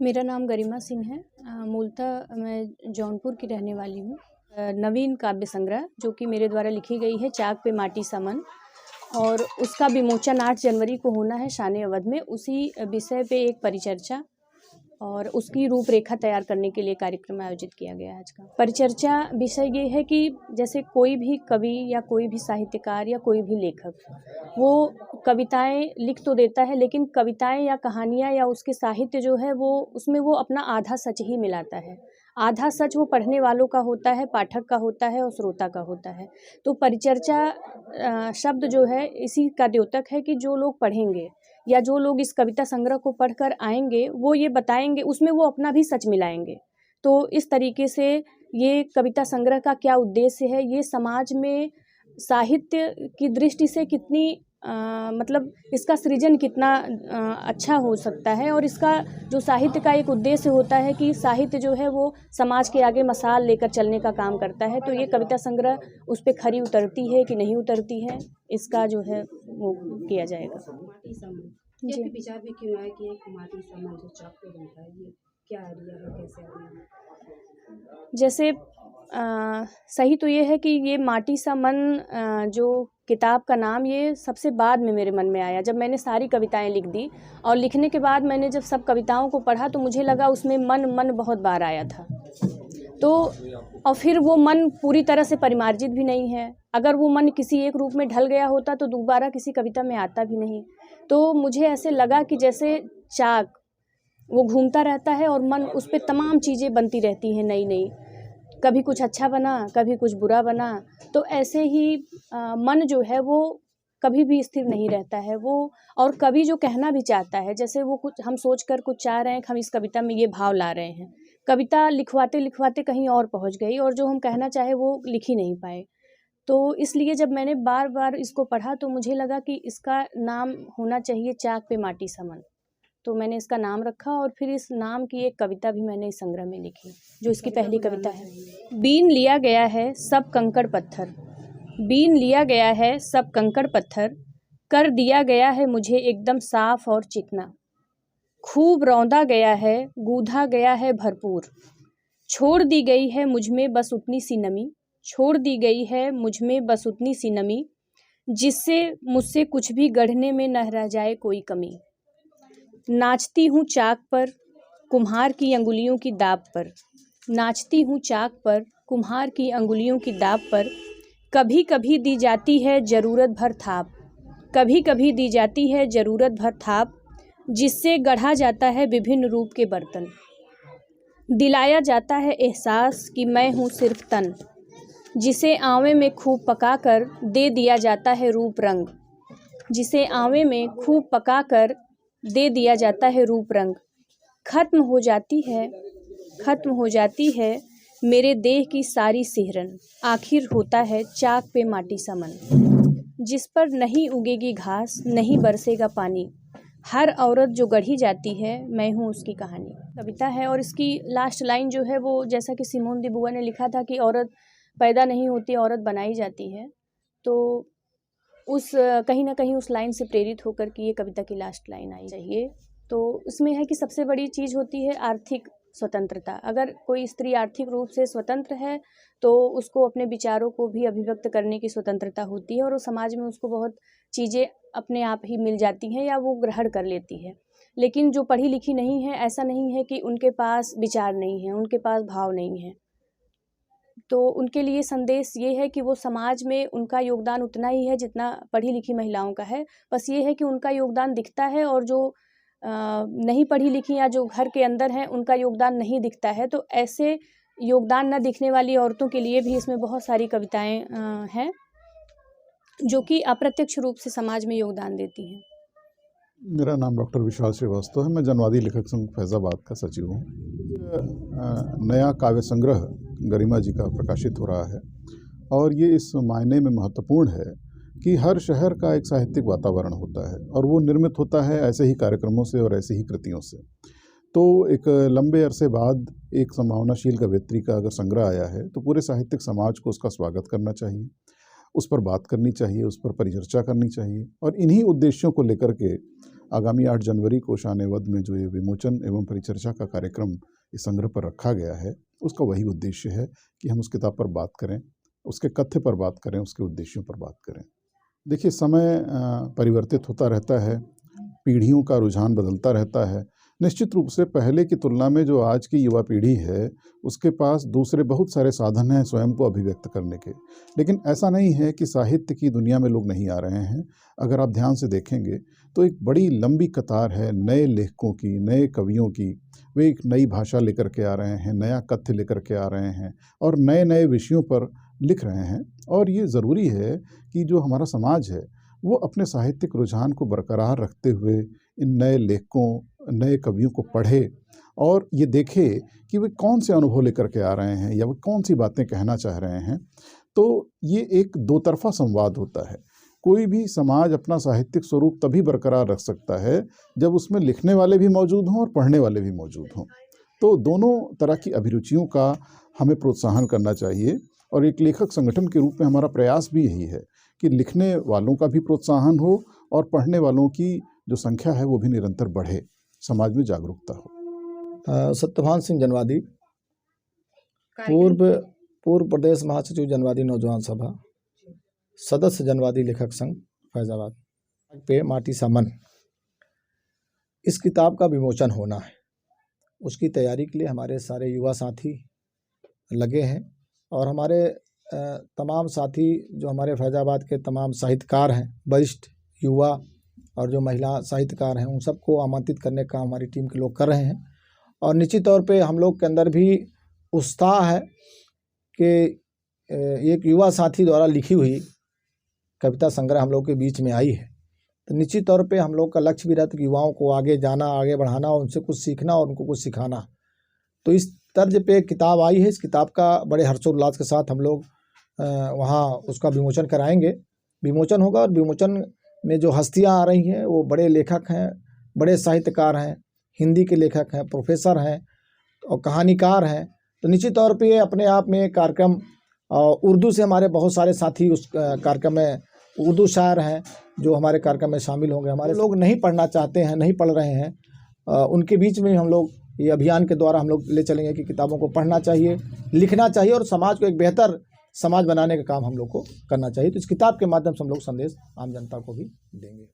मेरा नाम गरिमा सिंह है। मूलतः मैं जौनपुर की रहने वाली हूँ। नवीन काव्य संग्रह जो कि मेरे द्वारा लिखी गई है चाक पे माटी सा मन, और उसका विमोचन 8 जनवरी को होना है शान अवध में। उसी विषय पे एक परिचर्चा और उसकी रूपरेखा तैयार करने के लिए कार्यक्रम आयोजित किया गया है आज का। परिचर्चा विषय ये है कि जैसे कोई भी कवि या कोई भी साहित्यकार या कोई भी लेखक वो कविताएं लिख तो देता है, लेकिन कविताएं या कहानियां या उसके साहित्य जो है वो उसमें वो अपना आधा सच ही मिलाता है। आधा सच वो पढ़ने वालों का होता है, पाठक का होता है और श्रोता का होता है। तो परिचर्चा शब्द जो है इसी का द्योतक है कि जो लोग पढ़ेंगे या जो लोग इस कविता संग्रह को पढ़कर आएंगे वो ये बताएंगे, उसमें वो अपना भी सच मिलाएंगे। तो इस तरीके से ये कविता संग्रह का क्या उद्देश्य है, ये समाज में साहित्य की दृष्टि से कितनी मतलब इसका सृजन कितना अच्छा हो सकता है, और इसका जो साहित्य का एक उद्देश्य होता है कि साहित्य जो है वो समाज के आगे मशाल लेकर चलने का काम करता है। तो ये कविता संग्रह उस पर खरी उतरती है कि नहीं उतरती है, इसका जो है वो किया जाएगा। जी, विचार में क्यों आया कि एक माटी सा मन जो चाक पे बनता है, ये क्या आइडिया है, कैसे आया? जैसे सही तो ये है कि ये माटी सा मन जो किताब का नाम ये सबसे बाद में मेरे मन में आया, जब मैंने सारी कविताएं लिख दी। और लिखने के बाद मैंने जब सब कविताओं को पढ़ा तो मुझे लगा उसमें मन मन बहुत बार आया था। तो और फिर वो मन पूरी तरह से परिमार्जित भी नहीं है। अगर वो मन किसी एक रूप में ढल गया होता तो दोबारा किसी कविता में आता भी नहीं। तो मुझे ऐसे लगा कि जैसे चाक वो घूमता रहता है और मन उस पर तमाम चीज़ें बनती रहती हैं नई नई, कभी कुछ अच्छा बना कभी कुछ बुरा बना। तो ऐसे ही मन जो है वो कभी भी स्थिर नहीं रहता है वो। और कवि जो कहना भी चाहता है, जैसे वो कुछ हम सोच कर कुछ चाह रहे हैं कि हम इस कविता में ये भाव ला रहे हैं, कविता लिखवाते लिखवाते कहीं और पहुंच गई और जो हम कहना चाहे वो लिख ही नहीं पाए। तो इसलिए जब मैंने बार बार इसको पढ़ा तो मुझे लगा कि इसका नाम होना चाहिए चाक पे माटी सा मन। तो मैंने इसका नाम रखा और फिर इस नाम की एक कविता भी मैंने इस संग्रह में लिखी, जो इसकी पहली कविता है। बीन लिया गया है सब कंकड़ पत्थर, बीन लिया गया है सब कंकड़ पत्थर, कर दिया गया है मुझे एकदम साफ और चिकना, खूब रौंदा गया है गूंधा गया है भरपूर, छोड़ दी गई है मुझ में बस उतनी सी नमी, छोड़ दी गई है मुझ में बस उतनी सी नमी, जिससे मुझसे कुछ भी गढ़ने में न रह जाए कोई कमी। नाचती हूँ चाक पर कुम्हार की अंगुलियों की दाब पर, नाचती हूँ चाक पर कुम्हार की अंगुलियों की दाब पर, कभी कभी दी जाती है ज़रूरत भर थाप, कभी कभी दी जाती है ज़रूरत भर थाप, जिससे गढ़ा जाता है विभिन्न रूप के बर्तन, दिलाया जाता है एहसास कि मैं हूँ सिर्फ तन, जिसे आंवे में खूब पकाकर दे दिया जाता है रूप रंग, जिसे आंवे में खूब पकाकर दे दिया जाता है रूप रंग, खत्म हो जाती है मेरे देह की सारी सिहरन, आखिर होता है चाक पे माटी सा मन, जिस पर नहीं उगेगी घास नहीं बरसेगा पानी, हर औरत जो गढ़ी जाती है मैं हूँ उसकी कहानी। कविता है और इसकी लास्ट लाइन जो है वो जैसा कि सिमोन दी बुआ ने लिखा था कि औरत पैदा नहीं होती औरत बनाई जाती है। तो उस कहीं ना कहीं उस लाइन से प्रेरित होकर कि ये कविता की लास्ट लाइन आई चाहिए। तो इसमें है कि सबसे बड़ी चीज़ होती है आर्थिक स्वतंत्रता। अगर कोई स्त्री आर्थिक रूप से स्वतंत्र है तो उसको अपने विचारों को भी अभिव्यक्त करने की स्वतंत्रता होती है और वो समाज में उसको बहुत चीज़ें अपने आप ही मिल जाती हैं या वो ग्रहण कर लेती है। लेकिन जो पढ़ी लिखी नहीं है, ऐसा नहीं है कि उनके पास विचार नहीं है, उनके पास भाव नहीं है। तो उनके लिए संदेश ये है कि वो समाज में उनका योगदान उतना ही है जितना पढ़ी लिखी महिलाओं का है। बस ये है कि उनका योगदान दिखता है और जो नहीं पढ़ी लिखी या जो घर के अंदर हैं उनका योगदान नहीं दिखता है। तो ऐसे योगदान न दिखने वाली औरतों के लिए भी इसमें बहुत सारी कविताएं हैं जो कि अप्रत्यक्ष रूप से समाज में योगदान देती हैं। मेरा नाम डॉक्टर विशाल श्रीवास्तव है। मैं जनवादी लेखक संघ फैज़ाबाद का सचिव हूँ। नया काव्य संग्रह गरिमा जी का प्रकाशित हो रहा है और ये इस मायने में महत्वपूर्ण है कि हर शहर का एक साहित्यिक वातावरण होता है और वो निर्मित होता है ऐसे ही कार्यक्रमों से और ऐसी ही कृतियों से। तो एक लंबे अरसे बाद एक संभावनाशील कवयित्री का अगर संग्रह आया है तो पूरे साहित्यिक समाज को उसका स्वागत करना चाहिए, उस पर बात करनी चाहिए, उस पर परिचर्चा करनी चाहिए और इन्हीं उद्देश्यों को लेकर के आगामी 8 जनवरी को शान-ए-वद में जो ये विमोचन एवं परिचर्चा का कार्यक्रम इस संग्रह पर रखा गया है, उसका वही उद्देश्य है कि हम उस किताब पर बात करें, उसके कथ्य पर बात करें, उसके उद्देश्यों पर बात करें। देखिए, समय परिवर्तित होता रहता है, पीढ़ियों का रुझान बदलता रहता है। निश्चित रूप से पहले की तुलना में जो आज की युवा पीढ़ी है, उसके पास दूसरे बहुत सारे साधन हैं स्वयं को अभिव्यक्त करने के। लेकिन ऐसा नहीं है कि साहित्य की दुनिया में लोग नहीं आ रहे हैं। अगर आप ध्यान से देखेंगे तो एक बड़ी लंबी कतार है नए लेखकों की, नए कवियों की। वे एक नई भाषा लेकर के आ रहे हैं, नया कथ्य लेकर के आ रहे हैं और नए-नए विषयों पर लिख रहे हैं। और ये ज़रूरी है कि जो हमारा समाज है, वो अपने साहित्यिक रुझान को बरकरार रखते हुए इन नए लेखकों, नए कवियों को पढ़े और ये देखे कि वे कौन से अनुभव लेकर के आ रहे हैं या वे कौन सी बातें कहना चाह रहे हैं। तो ये एक दो तरफ़ा संवाद होता है। कोई भी समाज अपना साहित्यिक स्वरूप तभी बरकरार रख सकता है जब उसमें लिखने वाले भी मौजूद हों और पढ़ने वाले भी मौजूद हों। तो दोनों तरह की अभिरुचियों का हमें प्रोत्साहन करना चाहिए और एक लेखक संगठन के रूप में हमारा प्रयास भी यही है कि लिखने वालों का भी प्रोत्साहन हो और पढ़ने वालों की जो संख्या है वो भी निरंतर बढ़े, समाज में जागरूकता हो। सत्यभान सिंह जनवादी, पूर्व प्रदेश महासचिव जनवादी नौजवान सभा, सदस्य जनवादी लेखक संघ फैजाबाद पे माटी सा मन। इस किताब का विमोचन होना है, उसकी तैयारी के लिए हमारे सारे युवा साथी लगे हैं और हमारे तमाम साथी जो हमारे फैजाबाद के तमाम साहित्यकार हैं, वरिष्ठ युवा और जो महिला साहित्यकार हैं, उन सबको आमंत्रित करने का हमारी टीम के लोग कर रहे हैं। और निश्चित तौर पे हम लोग के अंदर भी उत्साह है कि एक युवा साथी द्वारा लिखी हुई कविता संग्रह हम लोग के बीच में आई है, तो निश्चित तौर पे हम लोग का लक्ष्य भी रहता है कि युवाओं को आगे जाना, आगे बढ़ाना और उनसे कुछ सीखना और उनको कुछ सिखाना। तो इस तर्ज पे किताब आई है। इस किताब का बड़े हर्षोल्लास के साथ हम लोग वहाँ उसका विमोचन कराएंगे। विमोचन होगा और विमोचन में जो हस्तियाँ आ रही हैं वो बड़े लेखक हैं, बड़े साहित्यकार हैं, हिंदी के लेखक हैं, प्रोफेसर हैं और कहानीकार हैं। तो निश्चित तौर पे ये अपने आप में कार्यक्रम, उर्दू से हमारे बहुत सारे साथी उस कार्यक्रम में, उर्दू शायर हैं जो हमारे कार्यक्रम में शामिल होंगे। हमारे लोग नहीं पढ़ना चाहते हैं, नहीं पढ़ रहे हैं, उनके बीच में हम लोग ये अभियान के द्वारा हम लोग ले चलेंगे कि किताबों को पढ़ना चाहिए, लिखना चाहिए और समाज को एक बेहतर समाज बनाने का काम हम लोग को करना चाहिए। तो इस किताब के माध्यम से हम लोग संदेश आम जनता को भी देंगे।